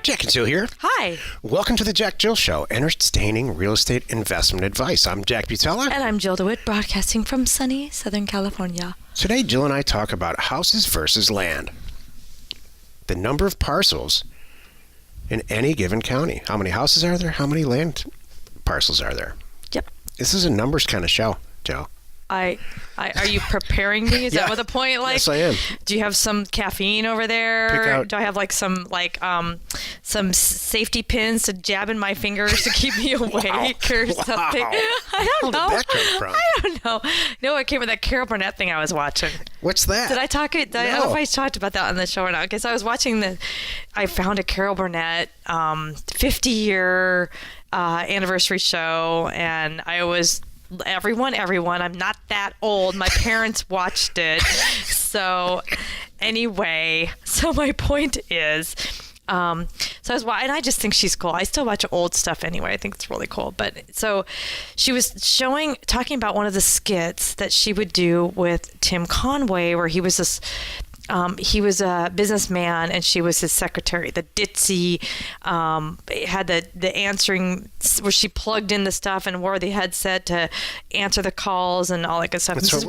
Jack and Jill here. Hi. Welcome to the JackJill Show, entertaining real estate investment advice. I'm Jack Butella. And I'm Jill DeWitt, broadcasting from sunny Southern California. Today, Jill and I talk about houses versus land. The number of parcels in any given county. How many houses are there? How many land parcels are there? Yep. This is a numbers kind of show, Jill. Are you preparing me? Is Yeah. that what the point? Like, Yes, I am. Do you have some caffeine over there? Out. Do I have some safety pins to jab in my fingers to keep me awake or something? I don't know. Where did that come from? I don't know. No, it came with that Carol Burnett thing I was watching. What's that? Did I talk it? I don't know if I talked about that on the show or not. Because I was watching I found a Carol Burnett 50-year anniversary show, and I was. Everyone, I'm not that old. My parents watched it. So anyway, my point is, so I was, and I just think she's cool. I still watch old stuff anyway. I think it's really cool. But so she was talking about one of the skits that she would do with Tim Conway, where he was this, he was a businessman and she was his secretary, the ditzy, had the answering where she plugged in the stuff and wore the headset to answer the calls and all that good stuff. Mrs.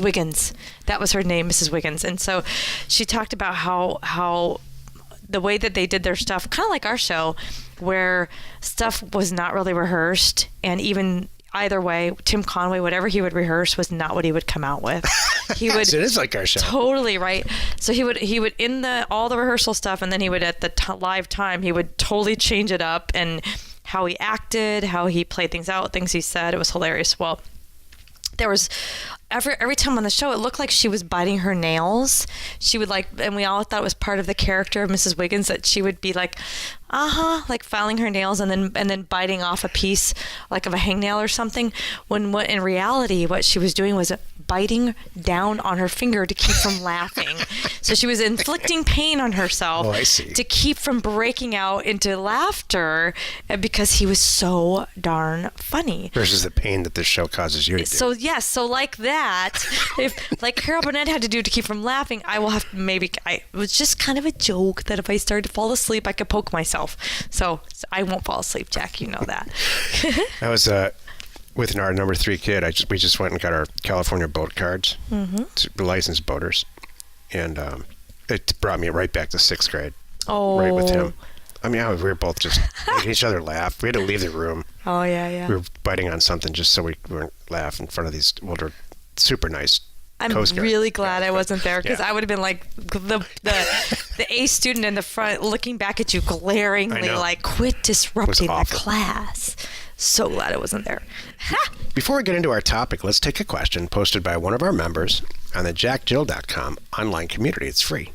Wiggins. That was her name, Mrs. Wiggins. And so she talked about how the way that they did their stuff, kind of like our show, where stuff was not really rehearsed, and even either way, Tim Conway, whatever he would rehearse was not what he would come out with. He would. It is like our show. Totally right. So he would in all the rehearsal stuff, and then he would at the live time he would totally change it up, and how he acted, how he played things out, things he said. It was hilarious. Well, there was every time on the show, it looked like she was biting her nails. She would and we all thought it was part of the character of Mrs. Wiggins, that she would be like, like filing her nails and then biting off a piece like of a hangnail or something. When what in reality what she was doing was biting down on her finger to keep from laughing. So she was inflicting pain on herself to keep from breaking out into laughter because he was so darn funny. Versus the pain that this show causes you to do. So yes, so like that, if like Carol Burnett had to do to keep from laughing, I will have to it was just kind of a joke that if I started to fall asleep, I could poke myself. So I won't fall asleep, Jack. You know that. I was with our number 3 kid. We just went and got our California boat cards, licensed boaters, and it brought me right back to 6th grade. Oh, right with him. I mean, we were both just making each other laugh. We had to leave the room. Oh yeah. We were biting on something just so we wouldn't laugh in front of these older, super nice. I'm really glad I wasn't there, because I would have been like the A student in the front looking back at you glaringly like, quit disrupting the class. So glad I wasn't there. Before we get into our topic, let's take a question posted by one of our members on the JackJill.com online community. It's free.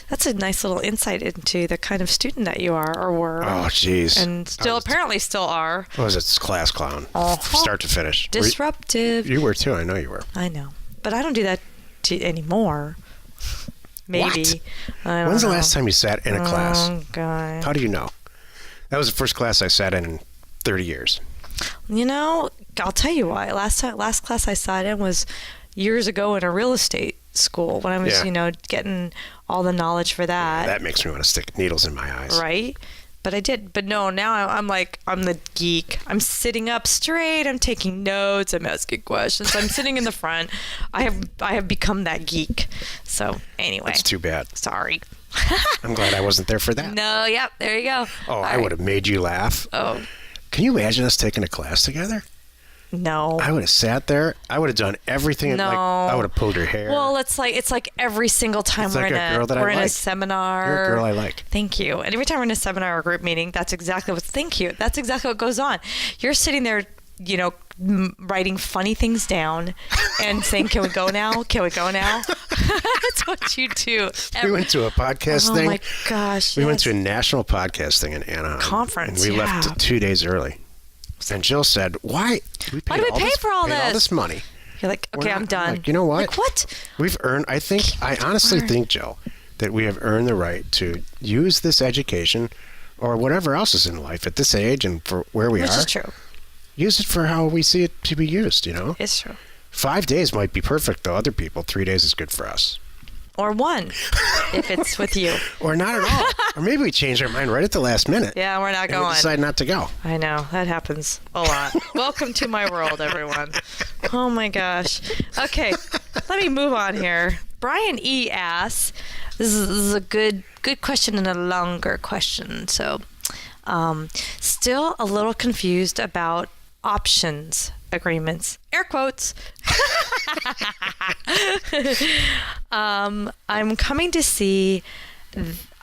That's a nice little insight into the kind of student that you are or were. Oh, geez. And apparently still are. What was it? Class clown. Start to finish. Disruptive. You were too. I know you were. I know. But I don't do that anymore. Maybe. What? When's the last time you sat in a class? Oh, God. How do you know? That was the first class I sat in 30 years. You know, I'll tell you why. Last class I sat in was years ago in a real estate school when I was, getting all the knowledge for that. That makes me want to stick needles in my eyes. Right? But I did. But no, now I'm the geek. I'm sitting up straight. I'm taking notes. I'm asking questions. I'm sitting in the front. I have become that geek. So anyway. That's too bad. Sorry. I'm glad I wasn't there for that. No, yep, there you go. Oh, I would have made you laugh. Oh. Can you imagine us taking a class together? No. I would have sat there. I would have done everything. No. I would have pulled her hair. Well, it's like every single time we're in a seminar. You're a girl I like. Thank you. And every time we're in a seminar or group meeting, that's exactly what goes on. You're sitting there, writing funny things down and saying, "Can we go now? Can we go now?" That's what you do. We went to a podcast thing. Oh my gosh. We went to a national podcast thing in Anaheim. Conference. And we left 2 days early. And Jill said, "Why do we pay all this money?" You're like, "Okay, I'm done." Like, you know what? Like, what? We've earned. I honestly think, Jill, that we have earned the right to use this education, or whatever else is in life at this age and for where we are. Which is true. Use it for how we see it to be used. It's true. 5 days might be perfect, though. Other people, 3 days is good for us. Or one, if it's with you. Or not at all. Or maybe we change our mind right at the last minute. Yeah, we're not and going. we decide not to go. I know. That happens a lot. Welcome to my world, everyone. Oh, my gosh. Okay, let me move on here. Brian E. asks, this is a good question and a longer question. So, still a little confused about options agreements. Air quotes. I'm coming to see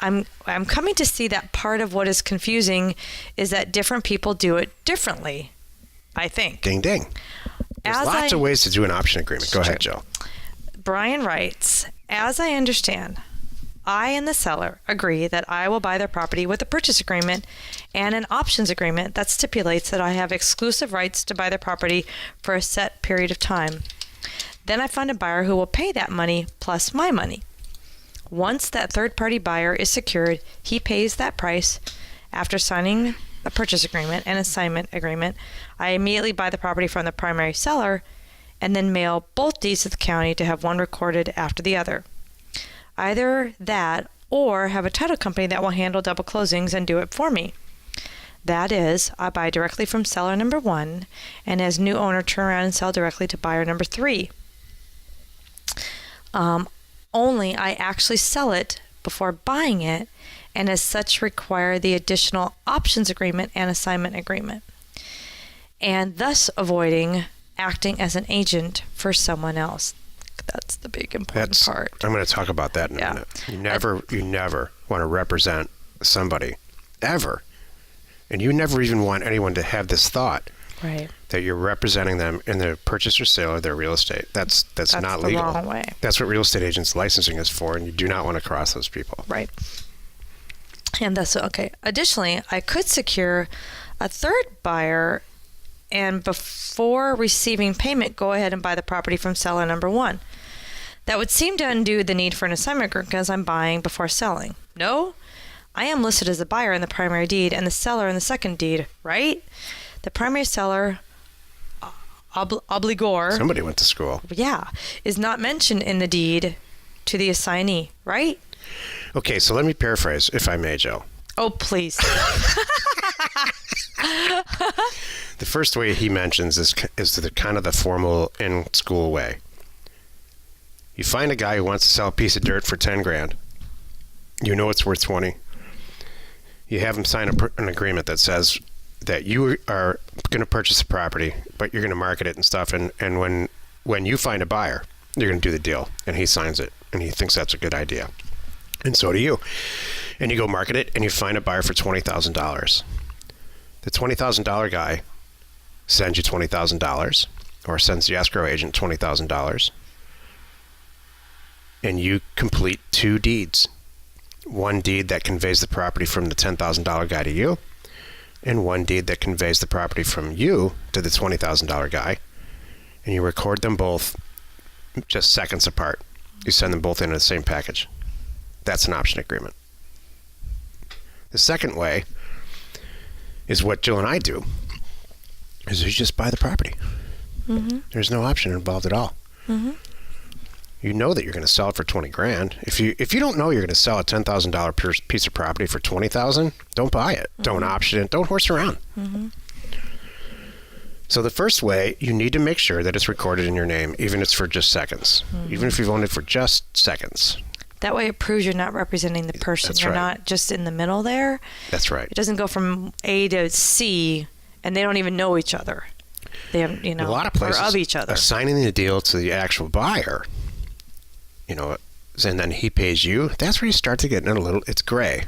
that part of what is confusing is that different people do it differently, I think. Ding, ding. There's lots of ways to do an option agreement. Go ahead, Jill. Brian writes, as I understand, I and the seller agree that I will buy their property with a purchase agreement and an options agreement that stipulates that I have exclusive rights to buy their property for a set period of time. Then I find a buyer who will pay that money plus my money. Once that third-party buyer is secured, he pays that price. After signing a purchase agreement and assignment agreement, I immediately buy the property from the primary seller and then mail both deeds to the county to have one recorded after the other. Either that or have a title company that will handle double closings and do it for me. That is, I buy directly from seller number 1 and as new owner turn around and sell directly to buyer number 3. Only I actually sell it before buying it and as such require the additional options agreement and assignment agreement, and thus avoiding acting as an agent for someone else. That's the big important part. I'm going to talk about that in a minute. You never want to represent somebody, ever. And you never even want anyone to have this thought. Right. That you're representing them in the purchase or sale of their real estate. That's not legal. That's the wrong way. That's what real estate agents licensing is for, and you do not want to cross those people. Right. And that's okay. Additionally, I could secure a third buyer and before receiving payment, go ahead and buy the property from seller number 1. That would seem to undo the need for an assignment agreement because I'm buying before selling. No, I am listed as the buyer in the primary deed and the seller in the second deed, right? The primary seller, obligor. Somebody went to school. Yeah, is not mentioned in the deed to the assignee, right? Okay, so let me paraphrase, if I may, Joe. Oh, please. The first way he mentions is the kind of the formal in-school way. You find a guy who wants to sell a piece of dirt for 10 grand. You know it's worth 20. You have him sign an agreement that says that you are going to purchase the property, but you're going to market it and stuff. And when you find a buyer, you're going to do the deal. And he signs it, and he thinks that's a good idea. And so do you. And you go market it, and you find a buyer for $20,000. The $20,000 guy sends you $20,000 or sends the escrow agent $20,000, and you complete 2 deeds. One deed that conveys the property from the $10,000 guy to you, and one deed that conveys the property from you to the $20,000 guy, and you record them both just seconds apart. You send them both in the same package. That's an option agreement. The second way is what Jill and I do, is you just buy the property. Mm-hmm. There's no option involved at all. Mm-hmm. You know that you're going to sell it for 20 grand. If you don't know you're going to sell a $10,000 piece of property for 20,000, don't buy it. Mm-hmm. Don't option it. Don't horse around. Mm-hmm. So the first way, you need to make sure that it's recorded in your name, even if it's for just seconds. Mm-hmm. Even if you've owned it for just seconds. That way it proves you're not representing the person. That's you're right. not just in the middle there. That's right. It doesn't go from A to C, and they don't even know each other. They have, a lot of places, or of each other. Assigning the deal to the actual buyer, and then he pays you, that's where you start to get in it's gray.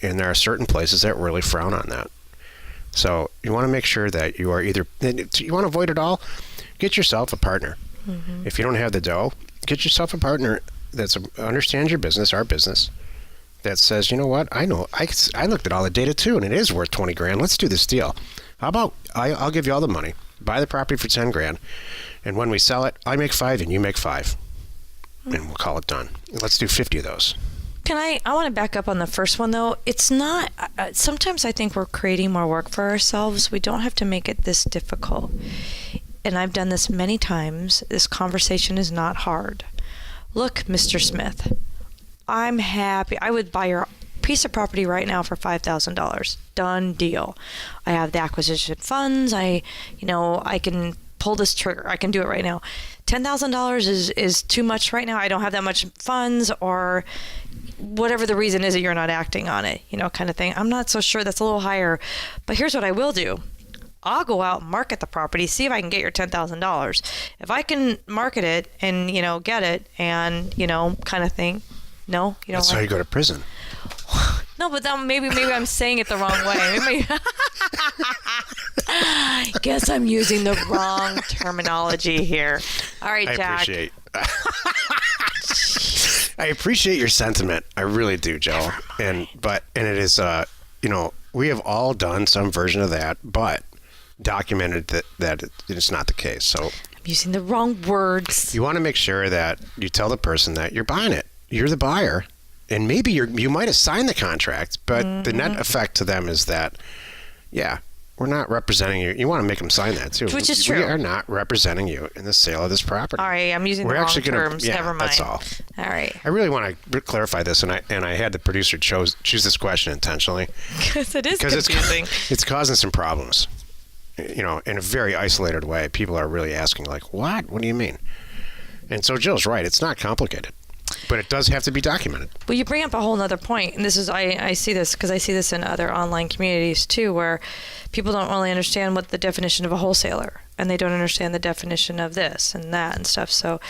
And there are certain places that really frown on that. So you want to make sure that you are you want to avoid it all, get yourself a partner. Mm-hmm. If you don't have the dough, get yourself a partner that understands your business, our business, that says, you know what, I know, I looked at all the data too, and it is worth 20 grand. Let's do this deal. How about I'll give you all the money, buy the property for 10 grand, and when we sell it, I make 5 and you make 5, and we'll call it done. Let's do 50 of those. I want to back up on the first one, though. It's not, sometimes I think we're creating more work for ourselves. We don't have to make it this difficult. And I've done this many times. This conversation is not hard. look, Mr. Smith, I'm happy. I would buy your piece of property right now for $5,000. Done deal. I have the acquisition funds. I can pull this trigger. I can do it right now. $10,000 is too much right now. I don't have that much funds, or whatever the reason is that you're not acting on it, kind of thing. I'm not so sure. That's a little higher. But here's what I will do. I'll go out and market the property, see if I can get your $10,000. If I can market it and, get it and, kind of thing. No, you don't. That's how you go to prison. No, but then maybe I'm saying it the wrong way. I guess I'm using the wrong terminology here. All right, Jack. I appreciate your sentiment. I really do, Jill. And it is, we have all done some version of that, but documented that it's not the case. So I'm using the wrong words. You want to make sure that you tell the person that you're buying it. You're the buyer. And maybe you might have signed the contract, but the net effect to them is that, we're not representing you. You want to make them sign that too. Which is true. We are not representing you in the sale of this property. All right, I'm using the wrong terms. Never mind. That's all. All right. I really want to clarify this, and I had the producer choose this question intentionally. Because it is confusing. It's causing some problems. In a very isolated way. People are really asking, like, what? What do you mean? And so Jill's right. It's not complicated. But it does have to be documented. Well, you bring up a whole other point, and this is I see this because I see this in other online communities too, where people don't really understand what the definition of a wholesaler, and they don't understand the definition of this and that and stuff. So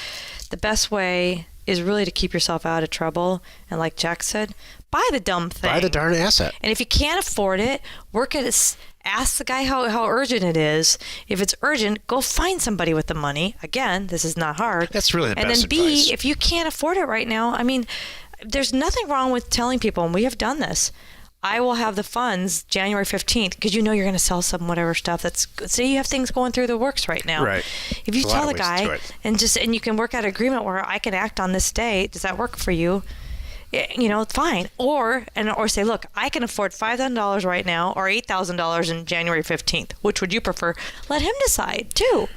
the best way is really to keep yourself out of trouble, and like Jack said, buy the dumb thing. Buy the darn asset. And if you can't afford it, ask the guy how urgent it is. If it's urgent, go find somebody with the money. Again, this is not hard. That's really the best advice. And then advice. B, if you can't afford it right now, there's nothing wrong with telling people, and we have done this, I will have the funds January 15th, because you're going to sell some whatever stuff that's, say you have things going through the works right now. Right. If you tell the guy and you can work out an agreement where I can act on this day, does that work for you? Fine. Or say, look, I can afford $5,000 right now or $8,000 in January 15th. Which would you prefer? Let him decide too.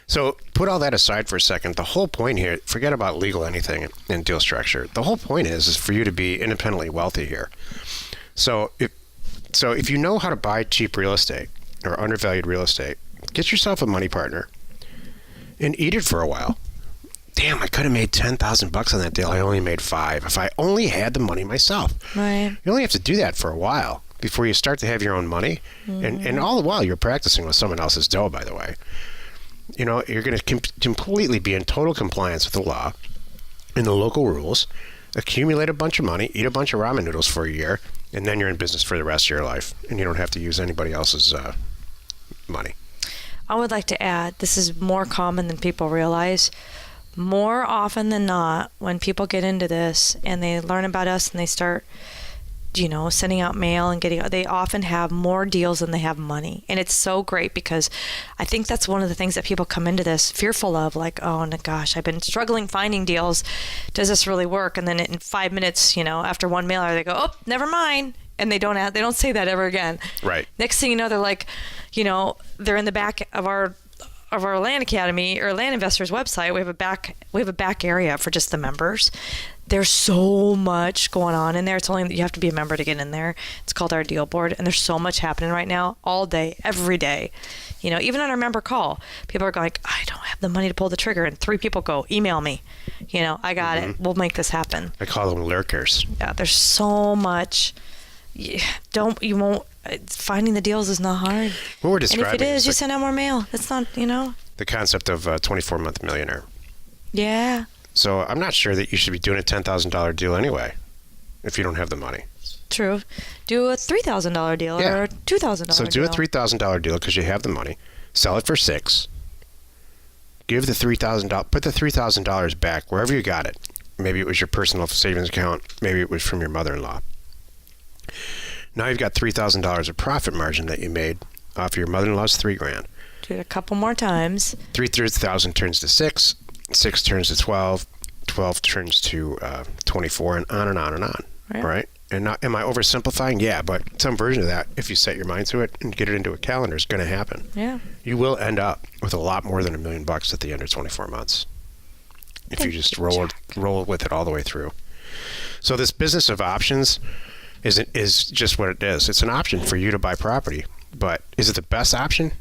So put all that aside for a second. The whole point here, forget about legal anything and deal structure. The whole point is for you to be independently wealthy here. So if you know how to buy cheap real estate or undervalued real estate, get yourself a money partner and eat it for a while. Damn, I could have made $10,000 on that deal. I only made $5,000. If I only had the money myself. Right. You only have to do that for a while before you start to have your own money. Mm-hmm. And all the while you're practicing with someone else's dough, by the way. You're going to completely be in total compliance with the law and the local rules, accumulate a bunch of money, eat a bunch of ramen noodles for a year, and then you're in business for the rest of your life. And you don't have to use anybody else's money. I would like to add, this is more common than people realize. More often than not, when people get into this and they learn about us and they start, sending out mail and they often have more deals than they have money. And it's so great because I think that's one of the things that people come into this fearful of, like, oh my gosh, I've been struggling finding deals. Does this really work? And then in 5 minutes, after one mailer, they go, oh, never mind. And they don't say that ever again. Right. Next thing you know, they're like, they're in the back of our Land Academy or Land Investors website. We have a back area for just the members. There's so much going on in there. It's only you have to be a member to get in there. It's called our deal board, and there's so much happening right now, all day, every day. Even on our member call, people are going, I don't have the money to pull the trigger, and 3 people go, email me. I got it. We'll make this happen. I call them lurkers. Yeah, there's so much. Finding the deals is not hard. What we're describing, and if it is, you send out more mail. It's not, the concept of a 24-month millionaire. Yeah. So I'm not sure that you should be doing a $10,000 deal anyway, if you don't have the money. True. Do a $3,000 deal or a $2,000 deal. So do a $3,000 deal because you have the money. Sell it for $6,000. Give the $3,000. Put the $3,000 back wherever you got it. Maybe it was your personal savings account. Maybe it was from your mother-in-law. Now you've got $3,000 of profit margin that you made off your mother-in-law's $3,000. Do it a couple more times. 3,000 turns to 6. 6 turns to 12. 12 turns to 24, and on and on and on. Right? And now, am I oversimplifying? Yeah, but some version of that, if you set your mind to it and get it into a calendar, is going to happen. Yeah. You will end up with a lot more than $1 million at the end of 24 months. if you just roll with it all the way through. So this business of options is just what it is. It's an option for you to buy property, but is it the best option?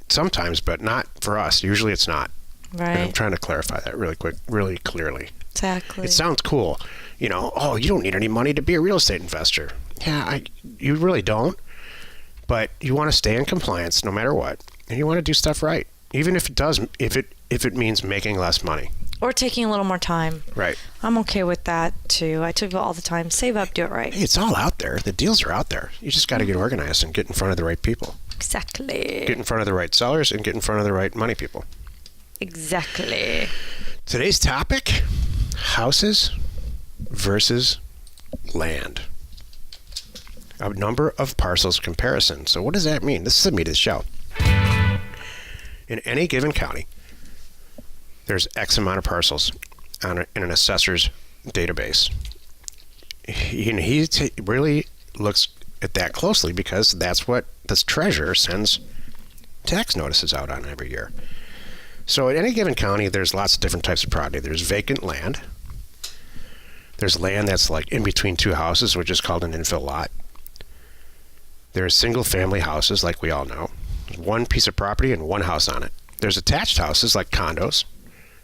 Sometimes, but not for us. Usually it's not. Right. And I'm trying to clarify that really clearly. Exactly. It sounds cool. You don't need any money to be a real estate investor. Yeah, you really don't. But you want to stay in compliance no matter what, and you want to do stuff right, even if it means making less money or taking a little more time. Right. I'm okay with that too. I tell people all the time, save up, do it right. Hey, it's all out there. The deals are out there. You just got to get organized and get in front of the right people. Exactly. Get in front of the right sellers and get in front of the right money people. Exactly. Today's topic: houses versus land. A number of parcels comparison. So what does that mean? This is the meat of the show. In any given county, there's X amount of parcels in an assessor's database. He really looks at that closely because that's what the treasurer sends tax notices out on every year. So in any given county, there's lots of different types of property. There's vacant land. There's land that's like in between two houses, which is called an infill lot. There's single-family houses, like we all know. There's one piece of property and one house on it. There's attached houses, like condos,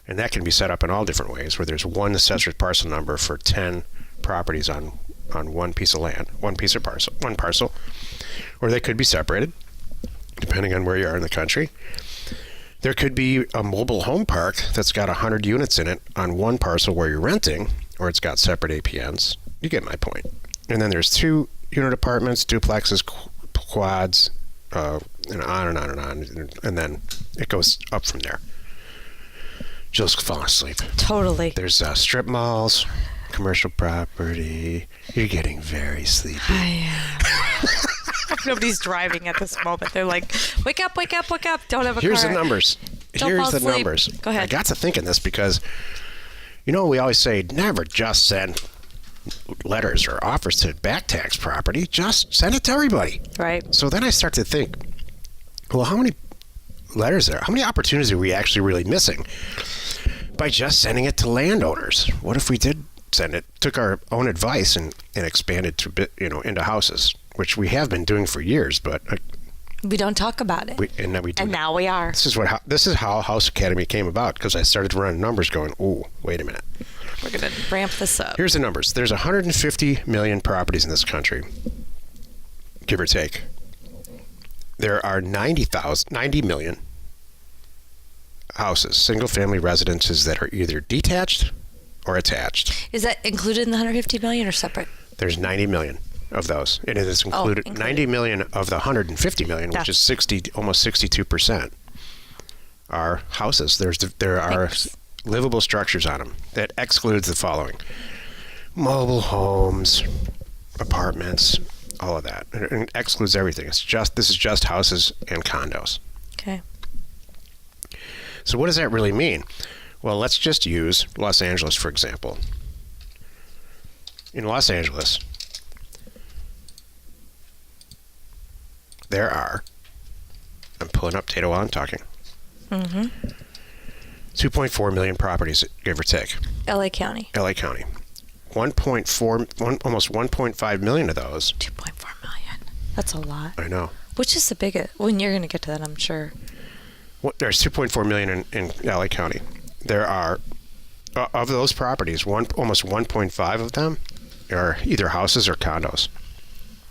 and that can be set up in all different ways, where there's one assessor's parcel number for 10 properties on one piece of land, one parcel, or they could be separated, depending on where you are in the country. There could be a mobile home park that's got 100 units in it on one parcel where you're renting, or it's got separate APNs. You get my point. And then there's 2-unit apartments, duplexes, quads, and on and on and on. And then it goes up from there. Jill's falling asleep. Totally. There's strip malls, commercial property. You're getting very sleepy. I am. Nobody's driving at this moment. They're like, wake up, wake up, wake up. Don't have a Here's car. the numbers. Don't Here's fall the asleep. numbers. Go ahead. I got to thinking this because, we always say never just send letters or offers to back tax property. Just send it to everybody. Right. So then I start to think, well, how many letters there? How many opportunities are we actually really missing by just sending it to landowners? What if we did send it, took our own advice and expanded to into houses, which we have been doing for years, but we don't talk about it. And now we are. This is how House Academy came about, because I started running numbers going, ooh, wait a minute. We're going to ramp this up. Here's the numbers. There's 150 million properties in this country, give or take. There are 90 million houses, single-family residences that are either detached or attached. Is that included in the 150 million or separate? There's 90 million of those, and it is included. 90 million of the 150 million, which is almost 62%, are houses. There are livable structures on them. That excludes the following: mobile homes, apartments, all of that. It excludes everything. This is just houses and condos. Okay. So what does that really mean? Well, let's just use Los Angeles, for example. In Los Angeles, there are, I'm pulling up data while I'm talking, 2.4 million properties, give or take. LA County. Almost 1.5 million of those. 2.4 million. That's a lot. I know. Which is the biggest? When you're going to get to that, I'm sure. There's 2.4 million in LA County. There are, of those properties, almost 1.5 of them are either houses or condos.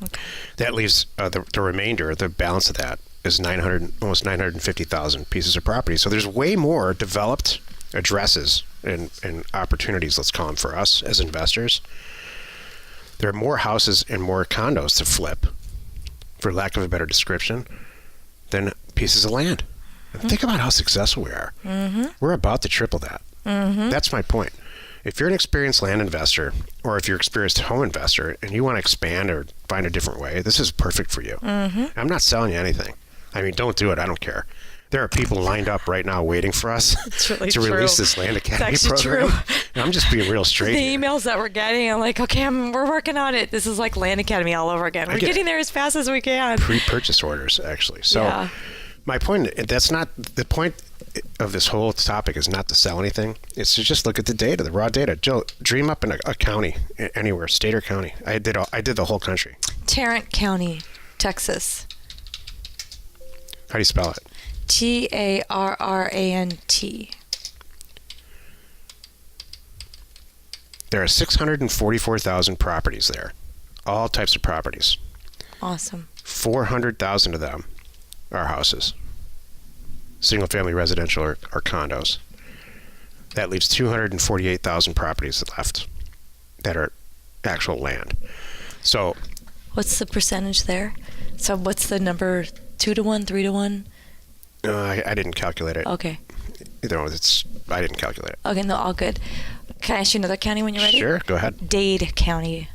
Okay. That leaves the remainder, the balance of that, is almost 950,000 pieces of property. So there's way more developed addresses and opportunities, let's call them, for us as investors. There are more houses and more condos to flip, for lack of a better description, than pieces of land. Think about how successful we are. We're about to triple that. That's my point. If you're an experienced land investor, or if you're an experienced home investor and you want to expand or find a different way, this is perfect for you. I'm not selling you anything. I mean, don't do it. I don't care. There are people lined up right now waiting for us to release this Land Academy program. And I'm just being real straight. The here. emails that we're getting, I'm like, okay, we're working on it. This is like Land Academy all over again. We're getting there as fast as we can. Pre-purchase orders, actually. So my point, that's not the point. of this whole topic is not to sell anything. It's to just look at the data, the raw data. Jill, dream up in a county, anywhere, state or county. I did the whole country. Tarrant County, Texas. How do you spell it? Tarrant. There are 644,000 properties there, all types of properties. Awesome. 400,000 of them are houses, single-family residential or condos. That leaves 248,000 properties left that are actual land. So, what's the percentage there? So what's the number? 2 to 1, 3 to 1? I didn't calculate it. Okay. I didn't calculate it. Okay, no, all good. Can I ask you another county when you're ready? Sure, go ahead. Dade County.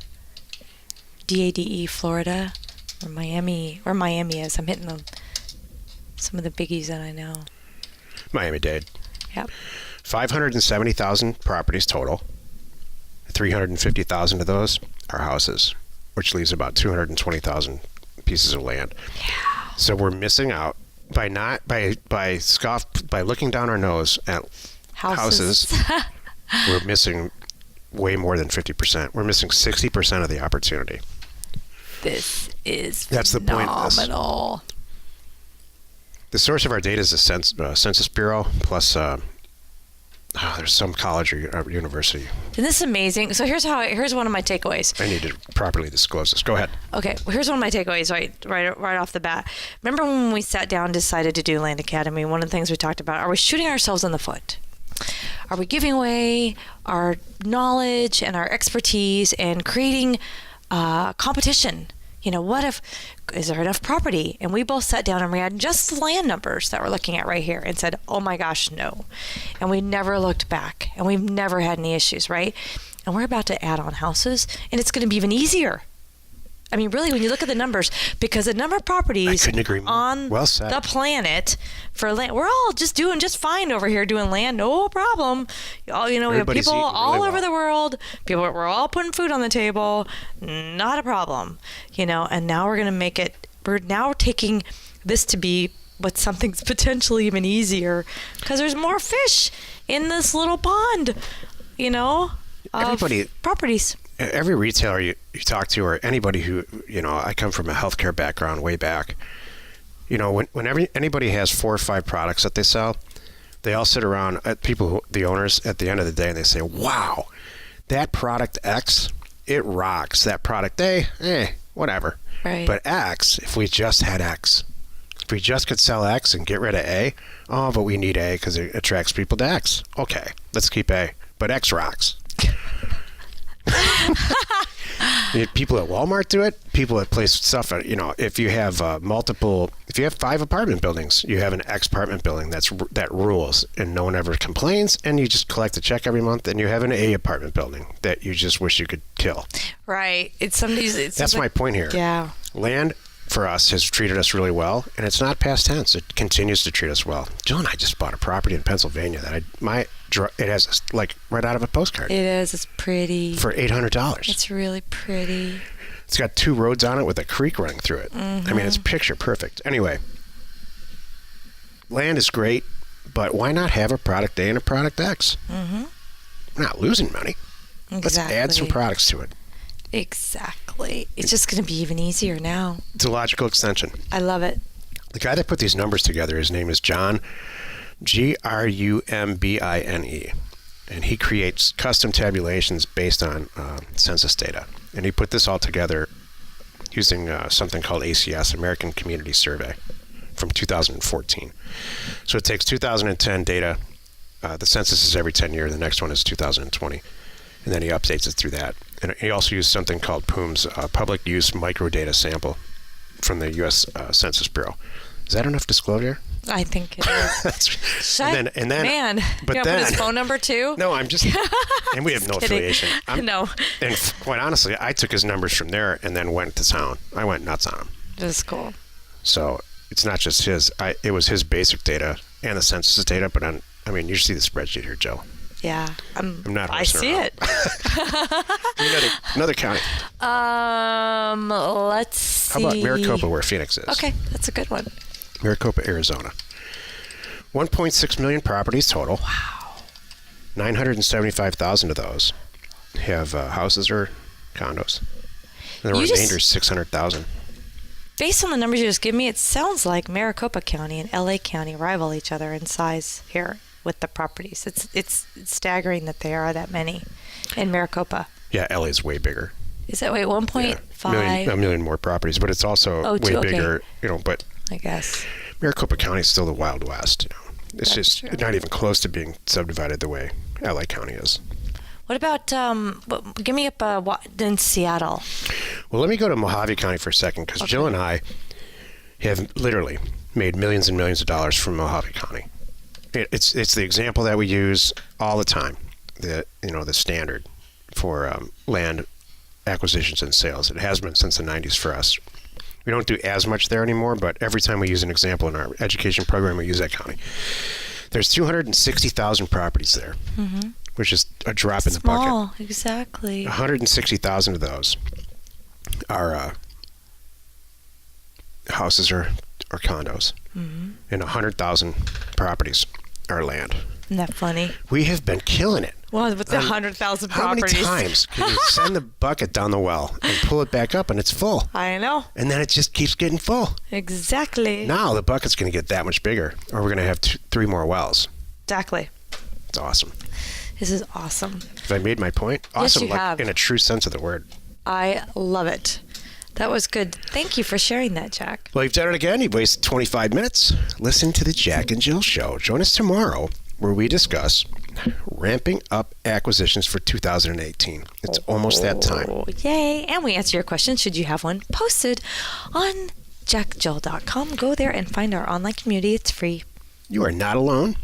Dade, Florida. Where Miami is. I'm hitting some of the biggies that I know. Miami-Dade. Yep. 570,000 properties total. 350,000 of those are houses, which leaves about 220,000 pieces of land. Yeah. So we're missing out by looking down our nose at houses. We're missing way more than 50%. We're missing 60% of the opportunity. That's the point of this. phenomenal. The source of our data is the Census Bureau, plus there's some college or university. Isn't this amazing? So here's one of my takeaways. I need to properly disclose this. Go ahead. Okay, well, here's one of my takeaways right off the bat. Remember when we sat down and decided to do Land Academy, one of the things we talked about, are we shooting ourselves in the foot? Are we giving away our knowledge and our expertise and creating competition? Is there enough property? And we both sat down and we had just the land numbers that we're looking at right here and said, oh my gosh, no. And we never looked back and we've never had any issues, right? And we're about to add on houses and it's going to be even easier. I mean, really, when you look at the numbers, because the number of properties on the planet for land, we're all just doing just fine over here doing land, no problem. We have people all over the world. We're all putting food on the table, not a problem. And now we're going to make it. We're now taking this to be something's potentially even easier because there's more fish in this little pond. Everybody properties. Every retailer you talk to, or anybody who, I come from a healthcare background way back, whenever anybody has 4 or 5 products that they sell, they all sit around, the owners, at the end of the day, and they say, wow, that product X, it rocks. That product A, whatever. Right. But X, if we just had X, if we just could sell X and get rid of A, but we need A because it attracts people to X. Okay, let's keep A, but X rocks. People at Walmart do it. People that place stuff. If you have if you have 5 apartment buildings, you have an X apartment building that rules, and no one ever complains, and you just collect a check every month. And you have an A apartment building that you just wish you could kill. Right. That's my point here. Yeah. Land for us has treated us really well, and it's not past tense. It continues to treat us well. Jill and I just bought a property in Pennsylvania that it has right out of a postcard. It is. It's pretty. For $800. It's really pretty. It's got 2 roads on it with a creek running through it. Mm-hmm. I mean, it's picture perfect. Anyway, land is great, but why not have a product A and a product X? Mm-hmm. We're not losing money. Exactly. Let's add some products to it. Exactly. It's just going to be even easier now. It's a logical extension. I love it. The guy that put these numbers together, his name is John, Grumbine, and he creates custom tabulations based on census data. And he put this all together using something called ACS, American Community Survey, from 2014. So it takes 2010 data. The census is every 10 years. The next one is 2020. And then he updates it through that. And he also used something called PUMS, Public Use Microdata Sample, from the U.S. Census Bureau. Is that enough disclosure? I think it is. and then, man, but you then, put his phone number too? No, I'm just, and we have no affiliation. No. And quite honestly, I took his numbers from there and then went to town. I went nuts on him. That's cool. So it's not just his. It was his basic data and the census data. But you see the spreadsheet here, Joe. Yeah, I'm not. I see around. it. another county. Let's see. How about Maricopa, where Phoenix is? Okay, that's a good one. Maricopa, Arizona. 1.6 million properties total. Wow. 975,000 of those have houses or condos. And the You remainder just- is 600,000. Based on the numbers you just gave me, it sounds like Maricopa County and LA County rival each other in size here with the properties. It's staggering that there are that many in Maricopa. Yeah, LA is way bigger. Is that wait 1.5? A million more properties, but it's also way bigger. But I guess. Maricopa County is still the Wild West. It's That's just true. not even close to being subdivided the way LA County is. What about give me up in Seattle? Well, let me go to Mojave County for a second, because Jill and I have literally made millions and millions of dollars from Mojave County. It's the example that we use all the time. The standard for land acquisitions and sales. It has been since the 90s for us. We don't do as much there anymore, but every time we use an example in our education program, we use that county. There's 260,000 properties there, which is a drop in the bucket. Small, exactly. 160,000 of those are houses or condos, and 100,000 properties are land. Isn't that funny? We have been killing it. Well, with the 100,000 How properties. many times can you send the bucket down the well and pull it back up and it's full? I know. And then it just keeps getting full. Exactly. Now the bucket's going to get that much bigger, or we're going to have 3 more wells. Exactly. It's awesome. This is awesome. Have I made my point? Yes, Awesome, you like have. in a true sense of the word. I love it. That was good. Thank you for sharing that, Jack. Well, you've done it again. You've wasted 25 minutes. Listen to the Jack and Jill Show. Join us tomorrow, where we discuss ramping up acquisitions for 2018. It's almost that time. Oh, yay. And we answer your questions, should you have one, posted on JackJill.com. Go there and find our online community. It's free. You are not alone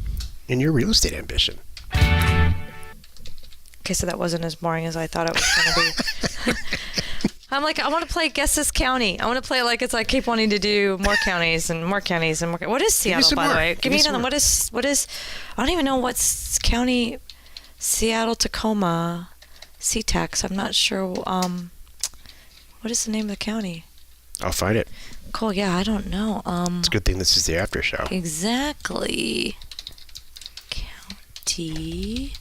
in your real estate ambition. Okay, so that wasn't as boring as I thought it was going to be. I'm like, I want to play Guess This County. I want to play like it's like keep wanting to do more counties and more counties and more. What is Seattle, some by the more. way? Give me Give me some another. What is? I don't even know what's county. Seattle, Tacoma, SeaTax. I'm not sure. What is the name of the county? I'll find it. Cool. Yeah, I don't know. It's a good thing this is the after show. Exactly. County.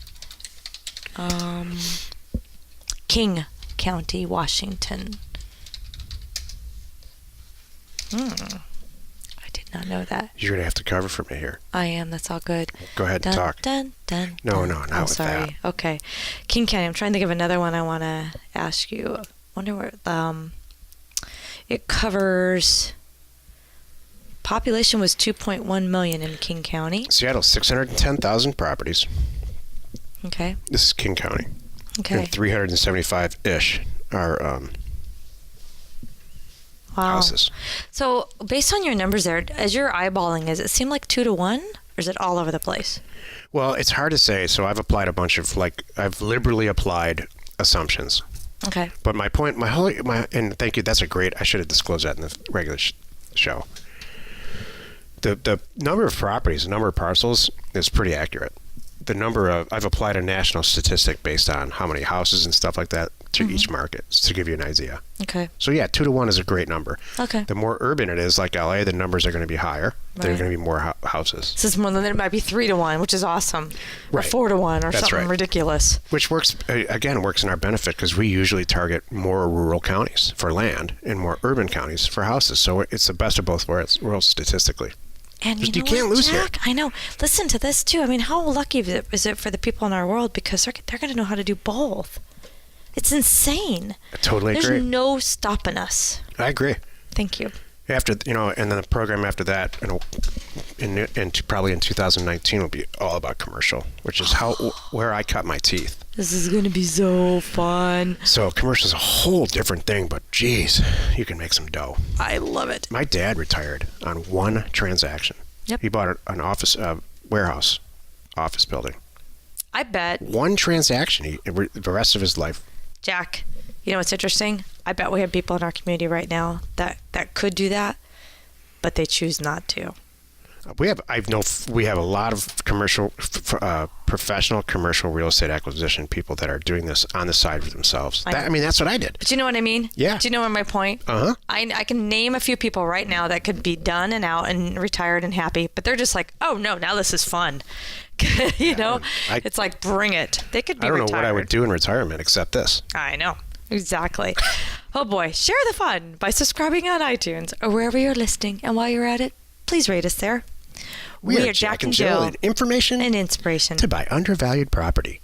King County, Washington. I did not know that. You're going to have to cover for me here. I am. That's all good. Go ahead and Dun, talk. dun, dun, No, dun. no, not Oh, with sorry. that. Okay. King County. I'm trying to think of another one I want to ask you. I wonder where it covers. Population was 2.1 million in King County. Seattle, 610,000 properties. Okay. This is King County. Okay. And 375-ish are Wow. houses. So, based on your numbers there, as you're eyeballing, does it seem like 2 to 1, or is it all over the place? Well, it's hard to say. So I've applied a bunch of, I've liberally applied assumptions. Okay. But my point, and thank you, that's I should have disclosed that in the regular show. The number of properties, the number of parcels is pretty accurate. I've applied a national statistic based on how many houses and stuff like that to each market to give you an idea. Okay. So yeah, 2 to 1 is a great number. Okay. The more urban it is, like LA, the numbers are going to be higher. There are Right. going to be more houses. So it's more than it might be 3 to 1, which is awesome. Or Right. 4 to 1, or That's something right. ridiculous. Which works in our benefit, because we usually target more rural counties for land and more urban counties for houses. So it's the best of both worlds statistically. And Just you you know can't what, lose here. Jack? I know. Listen to this too. I mean, how lucky is it for the people in our world, because they're going to know how to do both. It's insane. I totally There's agree. no stopping us. I agree. Thank you. And then the program after that, probably in 2019 will be all about commercial, which is where I cut my teeth. This is going to be so fun. So commercial is a whole different thing, but geez, you can make some dough. I love it. My dad retired on one transaction. Yep. He bought an office warehouse office building. I bet, One transaction. The rest of his life. Jack, you know what's interesting? I bet we have people in our community right now that could do that, but they choose not to. We have a lot of professional commercial real estate acquisition people that are doing this on the side for themselves. That's what I did. But you know what I mean? Yeah. Do you know my point? Uh-huh. I can name a few people right now that could be done and out and retired and happy, but they're just like, oh no, now this is fun. It's like, bring it. They could be I don't retired. know what I would do in retirement except this. I know. Exactly. Oh boy, share the fun by subscribing on iTunes or wherever you're listening. And while you're at it, please rate us there. We are Jack and Jill. Information and inspiration to buy undervalued property.